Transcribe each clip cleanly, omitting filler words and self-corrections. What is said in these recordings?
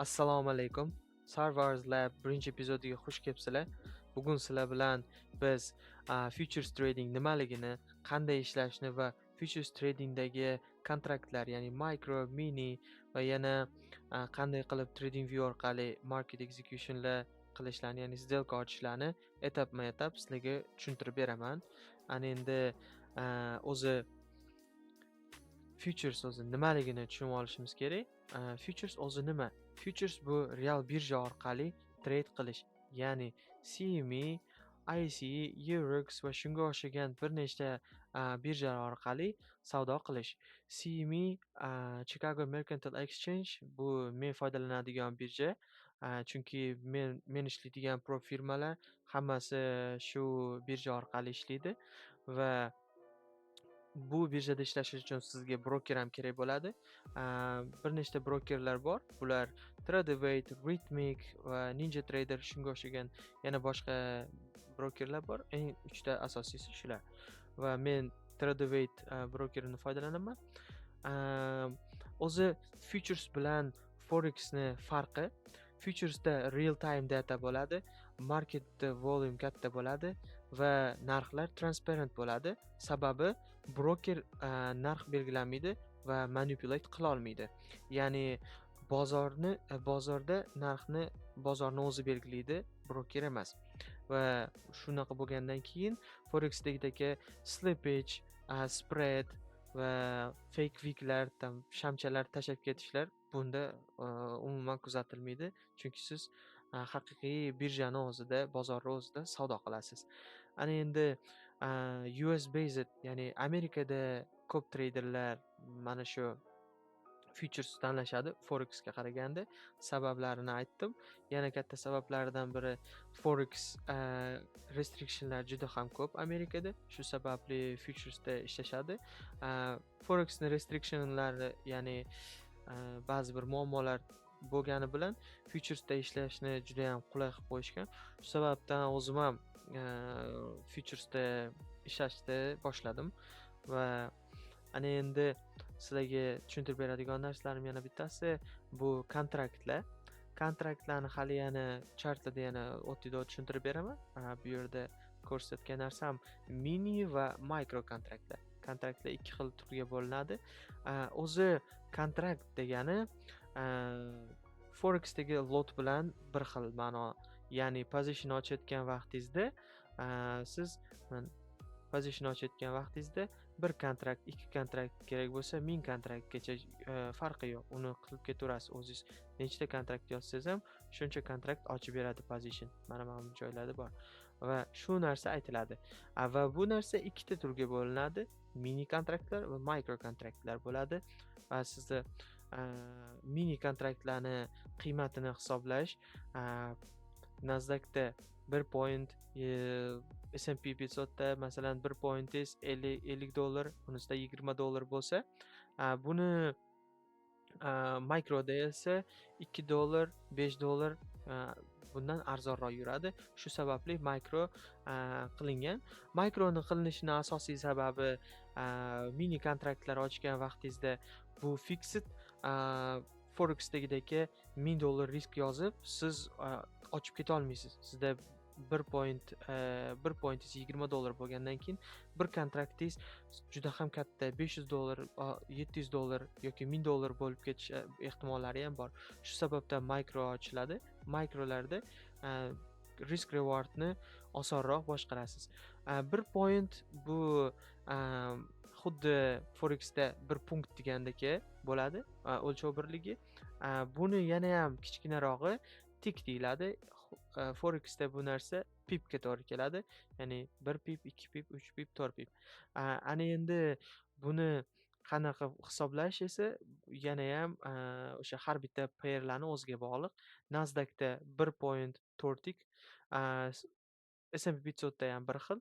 Assalomu alaykum. Sarvars Lab birinchi epizodiga xush kelibsizlar. Bugun sizlar bilan biz futures trading nimaligini, qanday ishlashni va futures tradingdagi kontraktlar, ya'ni micro, mini va yana qanday qilib TradingView orqali market executionlar qilishlarni, ya'ni сделка ochishlarni etapma-etap sizlarga tushuntirib beraman. Ana endi o'zi futures o'zi nimaligini tushunib olishimiz kerak. Futures o'zi nima? Futures bu real birja orqali trade qilish, ya'ni CME, ICE, Eurex va shunga o'xshagan bir nechta birjalar orqali savdo qilish. CME Chicago Mercantile Exchange bu men foydalanadigan birja, chunki men ishlaydigan prop firmalar hammasi shu birja orqali ishlaydi va bu birjada ishlash uchun sizga broker ham kerak bo'ladi. Bir nechta brokerlar bor. Bular Tradeway, Rithmic va NinjaTrader shunga o'xshagan yana boshqa brokerlar bor. Eng 3 ta asosiysi shular. Va men Tradeway brokerini foydalanaman. O'zi futures bilan Forex'ni farqi, futuresda real time data bo'ladi, marketda volume katta bo'ladi va narxlar transparent bo'ladi. Sababi broker narx belgilamaydi va manipulate qila olmaydi. Ya'ni bozorda narxni bozorni o'zi belgilaydi, broker emas. Va shunaqa bo'lgandan keyin Forex'dagi slippage, spread va fake wicklar, shamchalar tashab ketishlar bunda umuman kuzatilmaydi, chunki siz haqiqiy birjani o'zida, bozorni o'zida savdo qilasiz. Ana endi US based, ya'ni Amerikada ko'p treyderlar mana shu futures tanlashadi Forex'ga qaraganda. Sabablarini aytdim. Yana katta sabablaridan biri Forex restrictionlar juda ham ko'p Amerikada. Shu sababli futuresda ishlashadi. Forex'ni restrictionlari, ya'ni ba'zi bir muammolar bo'lgani bilan futuresda ishlashni juda ham qulay qilib qo'yishgan. Shu sababdan o'zim ham futuresda ishlashni boshladim va ana endi sizlarga tushuntirib beradigan narsalarim yana bittasi bu kontraktlar. Kontraktlarni hali yana chartida yana oddiy tushuntirib beraman. Bu yerda ko'rsatgan narsam mini va micro kontraktlar. Kontraktlar ikki xil turga bo'linadi. O'zi kontrakt degani Forex'dagi lot bilan bir xil ma'no. Ya'ni position ochayotgan vaqtingizda siz position ochayotgan vaqtingizda bir kontrakt, ikki kontrakt kerak bo'lsa, 1000 kontraktgacha farqi yo'q. Uni qilib ketaverasiz. O'zingiz nechta kontrakt yozsangiz ham shuncha kontrakt ochib beradi position. Mana bu joylarda bor. Va shu narsa aytiladi. Va bu narsa ikkita turga bo'linadi. Mini kontraktlar va micro kontraktlar bo'ladi. Va sizni mini kontraktlarni qiymatini hisoblash Nasdaqda 1 point, S&P 500 da masalan 1 pointingiz $50, bunisida $20 bo'lsa, buni mikroda esa $2, $5 bundan arzonroq yuradi. Shu sababli mikro qilingan. Mikroni qilinishini asosiy sababi mini kontraktlar ochgan vaqtingizda bu fixed Forex'dagidagi $1000 risk yozib, siz ochib keta olmaysiz. Sizda 1 pointingiz $20 bo'lgandan keyin bir kontraktingiz juda ham katta $500, $700 yoki $1000 bo'lib ketish ehtimollari ham bor. Shu sababdan mikro ochiladi. Mikrolarda risk rewardni osonroq boshqarasiz. 1 point bu xuddi Forex'da 1 punkt degandagi bo'ladi, o'lchov birligi. Buni yana ham kichkinarog'i tik deyiladi. Forex'da bu narsa pipga to'g'ri keladi. Ya'ni 1 pip, 2 pip, 3 pip, 4 pip. Ana endi buni qanaqa hisoblash esa yana ham o'sha har bitta pairlarni o'ziga bog'liq. Nasdaqda 1 point 4 tik, S&P 500 da ham bir xil.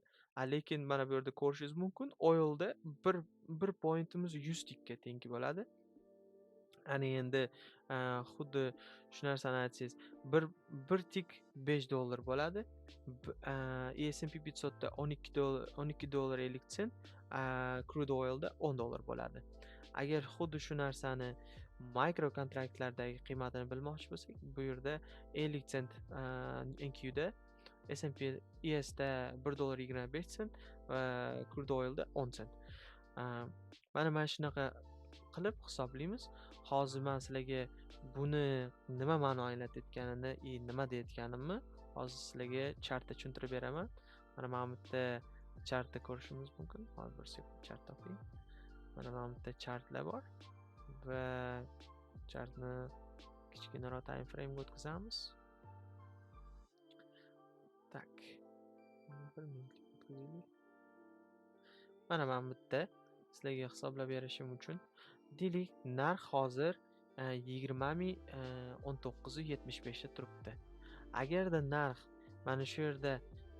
Lekin mana bu yerda ko'rishingiz mumkin, oilda 1 pointimiz 100 tikka teng bo'ladi. Ana endi xuddi shu narsani aytsangiz, bir tik $5 bo'ladi. S&P 500 da $12.50, crude oilda $10 bo'ladi. Agar xuddi shu narsani Mikro kontraktlardagi qiymatini bilmoqchi bo'lsak, bu yerda 50 sent NQ'da, S&P ES'da $1.25 va crude oil'da 10 sent. Mana shunaqa qilib hisoblaymiz. Hozir men sizlarga buni nima ma'no anglatayotganini, nima deyotganimni hozir sizlarga chartda tushuntirib beraman. Mana bu yerda chartda ko'rishingiz mumkin. Hozir bir sekund chart toping. Mana bu yerda chartlar bor va chartni kichkinaroq time frame ga o'tkazamiz. Tak. 1 minut o'tkazaylik. Mana bu yerda sizlarga hisoblab berishim uchun deylik, narx hozir 20.1975 da turibdi. Agarda narx mana shu yerda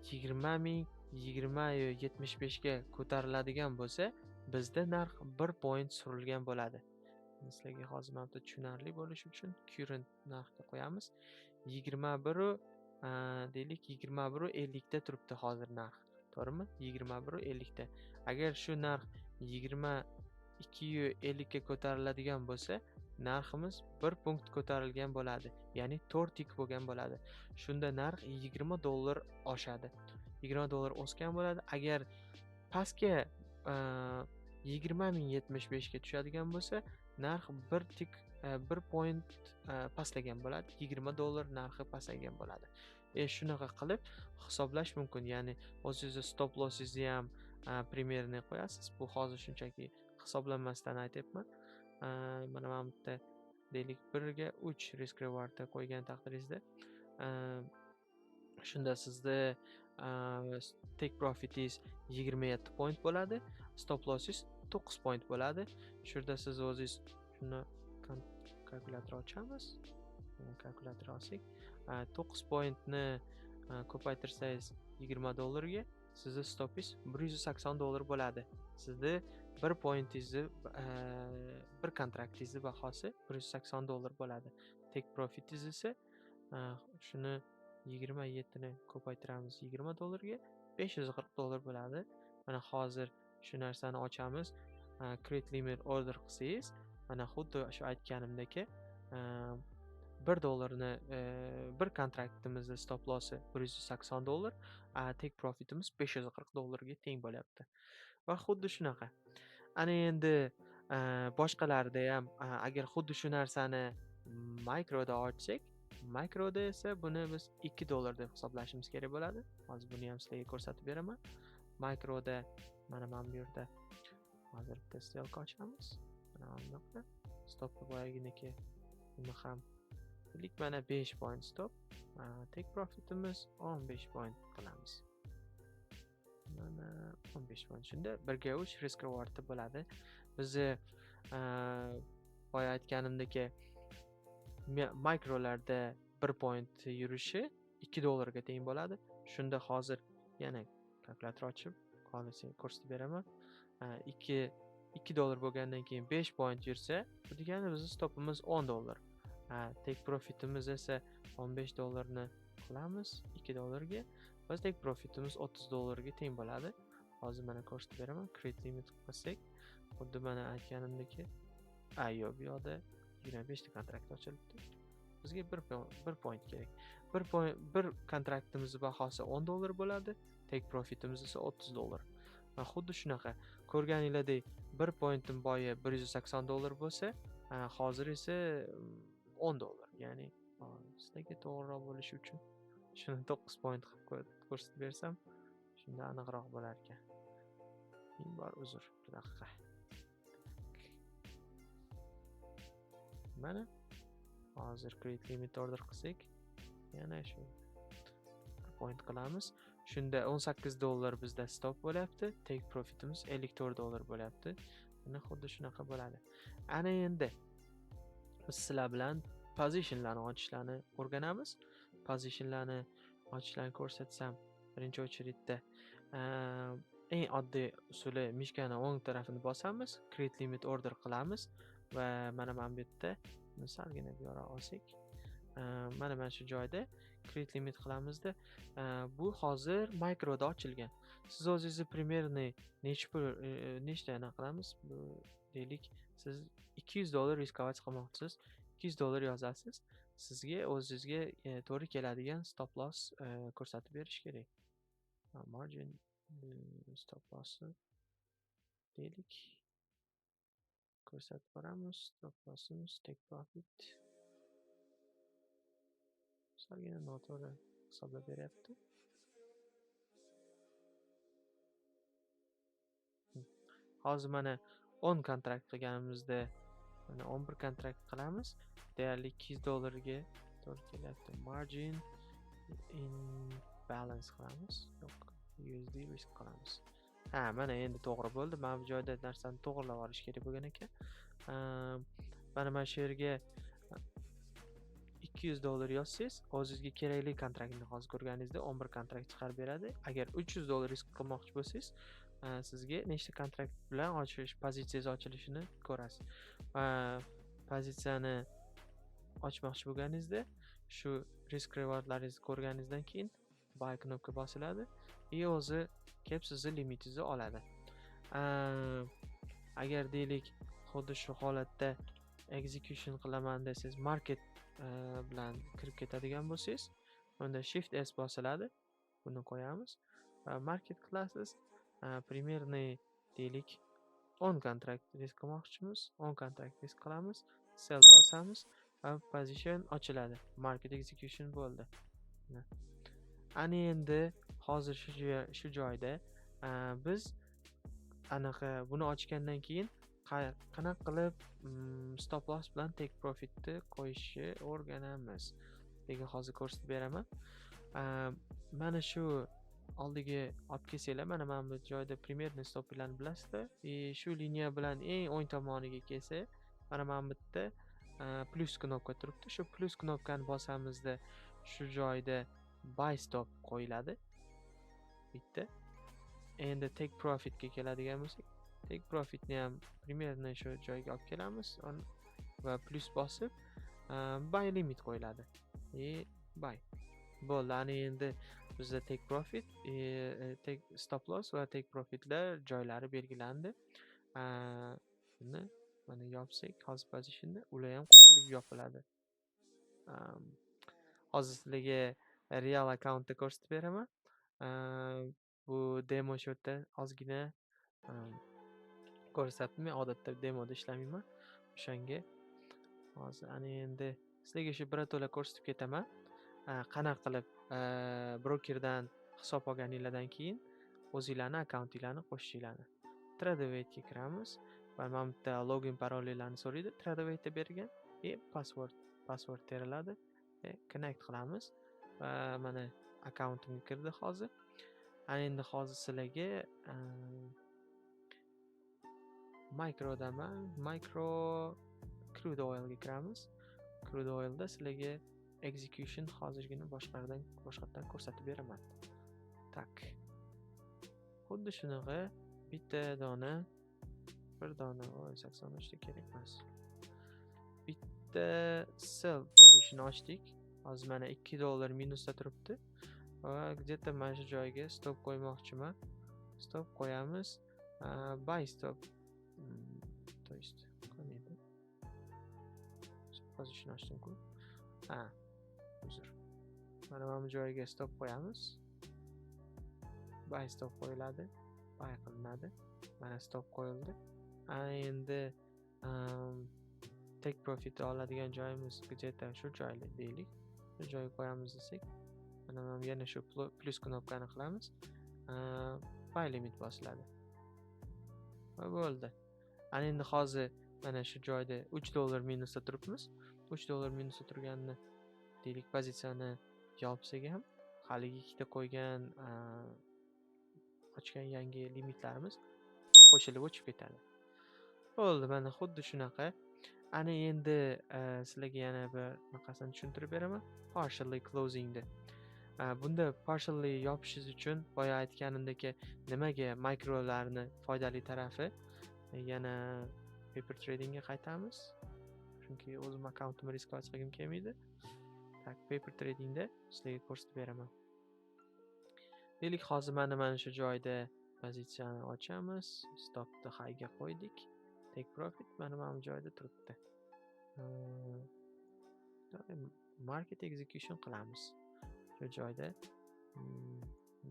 20.75 ga ko'tariladigan bo'lsa, bizda narx 1 point surilgan bo'ladi. Sizlarga hozir mana bu tushunarli bo'lishi uchun current narxga qo'yamiz. 21 deylik, 21.50 da turibdi hozir narx. To'g'rimi? 21.50 da. Agar shu narx 22.50 ga ko'tariladigan bo'lsa, narximiz 1 punkt ko'tarilgan bo'ladi. Ya'ni 4 tik bo'lgan bo'ladi. Shunda narx $20 oshadi. $20 o'sgan bo'ladi. Agar pastga 20.075 ga tushadigan bo'lsa, narx 1 tik 1 point pastlagan bo'ladi. $20 narxi pastlagan bo'ladi. Shunaqa qilib hisoblash mumkin. Ya'ni o'zingizni stop lossingizni ham primerni qo'yasiz. Bu hozir shunchaki hisoblanmasdan aytyapman. Mana bu yerda deylik 1 ga 3 risk reward qo'ygan taqdiringizda shunda sizda take profitingiz 27 point bo'ladi, stop lossingiz 9 point bo'ladi. Shu yerda siz o'zingiz shuni kalkulyator ochamiz. Kalkulyator olsak, 9 pointni ko'paytirsangiz $20 ga, sizning stopingiz $180 bo'ladi. Sizning 1 pointingizni, bir kontraktingizni bahosi $180 bo'ladi. Take profitingiz esa shuni 27 ni ko'paytiramiz $20 ga, $540 bo'ladi. Mana hozir shu narsani ochamiz. Create limit order qilsangiz, mana xuddi shu aytganimdek $1 bir kontraktimizni stop lossi $180, take profitimiz $540 ga teng bo'lyapti. Va xuddi shunaqa. Ana endi boshqalarida ham agar xuddi shu narsani mikroda ochsak, mikroda esa buni biz $2 deb hisoblashimiz kerak bo'ladi. Hozir buni ham sizlarga ko'rsatib beraman. Mikroda mana bu yerda hozir bitta stelka ochamiz. Mana bu yoqda stop boyaginiki buni ham deylik, mana 5 point stop. Take profitimiz 15 point qilamiz. Mana 15 point. Shunda 1 ga 3 risk reward bo'ladi. Bizni boya aytganimdek mikrolarda 1 point yurishi $2 ga teng bo'ladi. Shunda hozir yana kalkulyator ochib, hozir ko'rsatib beraman. $2 bo'lgandan keyin 5 point yursa, bu degani bizning stopimiz $10. Take profitimiz esa $15 ni qilamiz $2 ga. Biz take profitimiz $30 ga teng bo'ladi. Hozir mana ko'rsatib beraman. Create limit qilsak, xuddi mana aytganimdek, yo'q, bu yoqda 25 ta kontrakt ochilibdi. Bizga 1 point kerak. Bir kontraktimizning bahosi $10 bo'ladi, take profitimiz esa $30. Va xuddi shunaqa ko'rganinglardek 1 pointning boyi $180 bo'lsa, hozir esa $10. Ya'ni sizlarga to'g'riroq bo'lishi uchun shuni 9 point qilib ko'rsatib bersam, shunda aniqroq bo'lar ekan. Ming bor uzr, bir daqiqa. Mana hozir create limit order qilsak, yana shu point qilamiz. Shunda $18 bizda stop bo'lyapti, take profitimiz $54 bo'lyapti. Mana xuddi shunaqa bo'ladi. Ana endi biz sizlar bilan positionlarni ochishlarni o'rganamiz. Positionlarni ochishlarni ko'rsatsam, birinchi o'chiritda eng oddiy usuli mishkani o'ng tarafini bosamiz, create limit order qilamiz va mana bu yerda salgina bu yoqqa olsak, mana shu joyda create limit qilamizda, bu hozir mikroda ochilgan. Siz o'zingizni primerni nechta qilamiz? Bu deylik, siz $200 riskovat qilmoqchisiz. $200 yozasiz. Sizga o'zingizga to'g'ri keladigan stop loss ko'rsatib berish kerak. Margin stop loss deylik. Ko'rsatib boramiz. Stop lossimiz take profit. Salgina noto'g'ri hisoblab beryapti. Hozir mana 10 kontrakt qilganimizda mana 11 kontrakt qilamiz. Deyarli $200 ga to'g'ri kelyapti. Margin in balance qilamiz. Yo'q, USD risk qilamiz. Ha, mana endi to'g'ri bo'ldi. Mana bu joyda narsani to'g'rilab olish kerak bo'lgan ekan. Mana shu yerga $200 yozsangiz, o'zingizga kerakli kontraktni hozir ko'rganingizda 11 kontrakt chiqarib beradi. Agar $300 risk qilmoqchi bo'lsangiz, sizga nechta kontrakt bilan pozitsiyangiz ochilishini ko'rasiz. Pozitsiyani ochmoqchi bo'lganingizda, shu risk rewardlaringizni ko'rganingizdan keyin buy knopka bosiladi va o'zi kelib sizni limitingizni oladi. Agar deylik, xuddi shu holatda execution qilaman desangiz, market bilan kirib ketadigan bo'lsangiz, unda shift S bosiladi. Buni qo'yamiz va market qilasiz. Примерный deylik 10 kontrakt risk qilmoqchimiz. 10 kontrakt risk qilamiz. Sell bosamiz va position ochiladi. Market execution bo'ldi. Ana endi hozir shu joyda biz buni ochgandan keyin qanaqa qilib stop loss bilan take profitni qo'yishni o'rganamiz. Lekin hozir ko'rsatib beraman. Mana shu oldiga olib kelsanglar, mana bu joyda примерный stoplarni bilasizlar. Shu liniya bilan eng o'ng tomoniga kelsa, mana bu yerda plus knopka turibdi. Shu plus knopkani bosamizda shu joyda buy stop qo'yiladi. Bitta. Endi take profit ga keladigan bo'lsak, take profit ni ham примерно shu joyga olib kelamiz va plus bosib buy limit qo'yiladi. Buy. Bo'ldi. Ana endi bizda take profit, take stop loss va take profitlar joylari belgilandi. Buni mana yopsak, hozir positionda ular ham qo'shilib yopiladi. Hozir sizlarga real accountni ko'rsatib beraman. Bu demo shotda ozgina ko'rsatdim. Men odatda demoda ishlamayman. O'shanga hozir ana endi sizlarga shu birato'la ko'rsatib ketaman. Qanaqa qilib brokerdan hisob olganinglardan keyin o'zingizlarni akkauntinglarni qo'shishinglarni. Tradeway ga kiramiz. Mana bu yerda login parollarni so'raydi. Tradeway da bergan password teriladi. Connect qilamiz va mana akkauntimga kirdi hozir. Ana endi hozir sizlarga micro crude oil ga kiramiz. Crude oil da sizlarga execution hozirgina boshqatdan ko'rsatib beraman. Tak. Xuddi shunaqa bitta dona, bir dona 83 ta kerak emas. Bitta sell position ochdik. Hozir mana $2 minusda turibdi. Va где-то mana shu joyga stop qo'ymoqchiman. Stop qo'yamiz. Buy stop. To есть, qanday? Position ochdim-ku. Uzr. Mana bu joyga stop qo'yamiz. Buy stop qo'yiladi. Buy qilinadi. Mana stop qo'yildi. Endi take profit oladigan joyimiz где-то shu joyda deylik. Shu joyga qo'yamiz desak, mana yana shu plus knopkani qilamiz. Buy limit bosiladi. Va bo'ldi. Ana endi hozir mana shu joyda $3 minusda turibmiz. $3 minusda turganini deylik pozitsiyani yopsak ham, haligi ikkita qo'ygan ochgan yangi limitlarimiz qo'shilib o'chib ketadi. Bo'ldi, mana xuddi shunaqa. Ana endi sizlarga yana bir naqasini tushuntirib beraman. Partially closing ni. Bunda partially yopishingiz uchun boya aytganimdek, nimaga mikrolarni foydali tarafi, yana paper trading ga qaytamiz. Chunki o'zim akkauntimni riskovat qilgim kelmaydi. Tak, paper trading da sizlarga ko'rsatib beraman. Deylik, hozir mana shu joyda pozitsiyani ochamiz. Stopni high ga qo'ydik. Take profit mana bu joyda turibdi. Market execution qilamiz. Shu joyda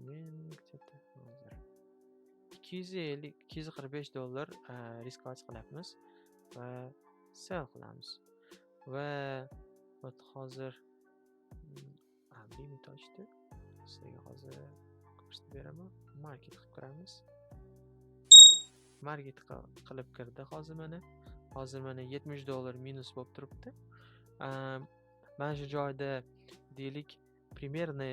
men hozir $245 risk qilyapmiz va sell qilamiz. Va hozir limit ochdi. Sizlarga hozir ko'rsatib beraman. Market qilib kiramiz. Market qilib kirdi hozir mana. Hozir mana $70 minus bo'lib turibdi. Mana shu joyda deylik примерно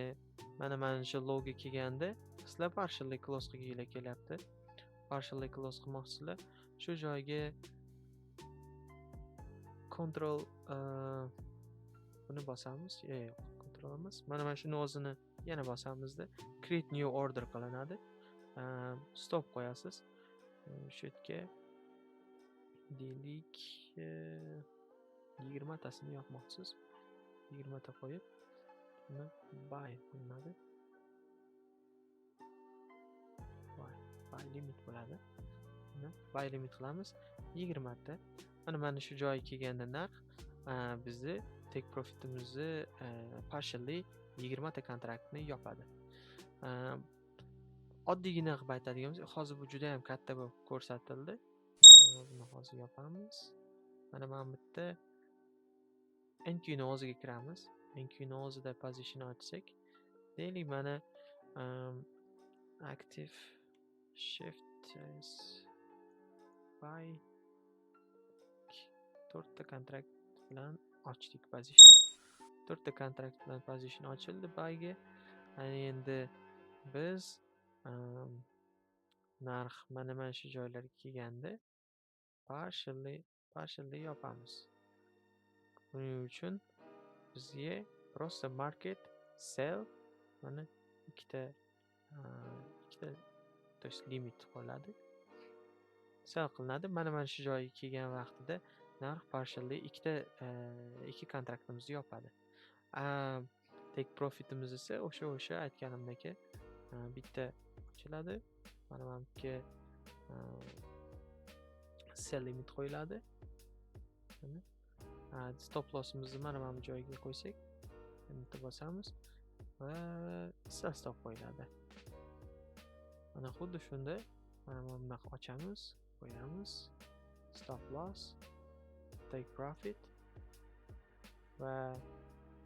mana shu lowga kelganda sizlar partially close qilginglar kelyapti. Partially close qilmoqsizlar. Shu joyga control buni bosamiz. Yo'q, control emas. Mana shuni o'zini yana bosamizda create new order qilinadi. Stop qo'yasiz. Shu yerga deylik 20 tasini yoqmoqsiz. 20 ta qo'yib uni buy qilinadi. Buy limit bo'ladi. Uni buy limit qilamiz 20 ta. Mana shu joyga kelganda narx bizni take profitimizni partially 20 ta kontraktni yopadi. Oddiygina qilib aytadigan bo'lsak, hozir bu juda ham katta bo'lib ko'rsatildi. Buni hozir yopamiz. Mana bitta NQ ni o'ziga kiramiz. NQ ni o'zida position ochsak, deylik mana active shift buy 4 ta kontrakt bilan ochdik position. 4 ta kontrakt bilan position ochildi buyga. Endi biz narx mana shu joylarga kelganda partially yopamiz. Buning uchun bizga просто market sell mana ikkita to есть limit qo'yiladi. Sell qilinadi. Mana shu joyga kelgan vaqtida narx partially ikki kontraktimizni yopadi. Take profitimiz esa o'sha aytganimdek bitta ochiladi. Mana bunga sell limit qo'yiladi. Stop lossimizni mana bu joyga qo'ysak, enter bosamiz va sell stop qo'yiladi. Mana xuddi shunda mana bunaqa ochamiz, qo'yamiz. Stop loss, take profit va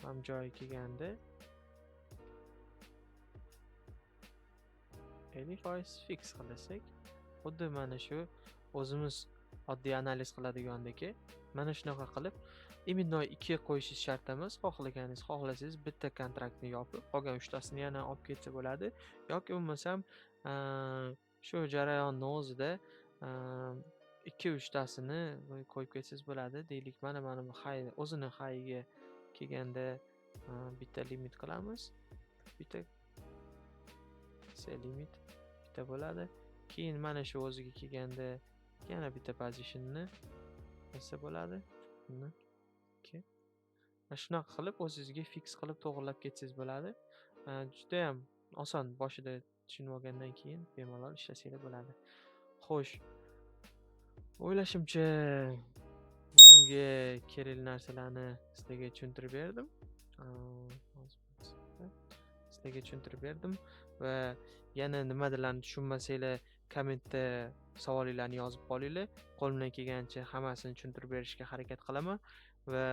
mana bu joyga kelganda 50% fix qilsak, xuddi mana shu o'zimiz oddiy analiz qiladigandek, mana shunaqa qilib, imенно 2 qo'yishingiz shart emas. Xohlasangiz bitta kontraktni yopib, qolgan 3 tasini yana olib ketsa bo'ladi. Yoki bo'lmasam, shu jarayonning o'zida 2-3 tasini qo'yib ketsangiz bo'ladi. Deylik, mana bu o'zini hayiga kelganda bitta limit qilamiz. Bitta limit bitta bo'ladi. Keyin mana shu o'ziga kelganda yana bitta positionni qilsa bo'ladi. Shunaqa qilib o'zingizga fix qilib to'g'rilab ketsangiz bo'ladi. Juda ham oson, boshida tushunib olgandan keyin bemalol ishlasanglar bo'ladi. Xo'sh, o'ylashimcha bunga kerakli narsalarni sizlarga tushuntirib berdim. Va yana nimalarni tushunmasanglar kommentda savolinglarni yozib qolinglar. Qo'limdan kelgancha hammasini tushuntirib berishga harakat qilaman va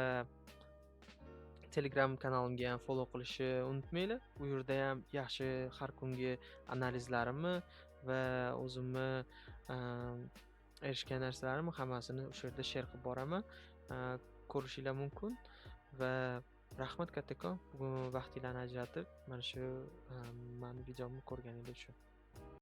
Telegram kanalimga ham follow qilishni unutmanglar. U yerda ham yaxshi har kungi analizlarimni va o'zimni erishgan narsalarimni hammasini o'sha yerda share qilib boraman. Ko'rishinglar mumkin va rahmat kattakon, bugun vaqtinglarni ajratib mana shu meni videomni ko'rganingiz uchun.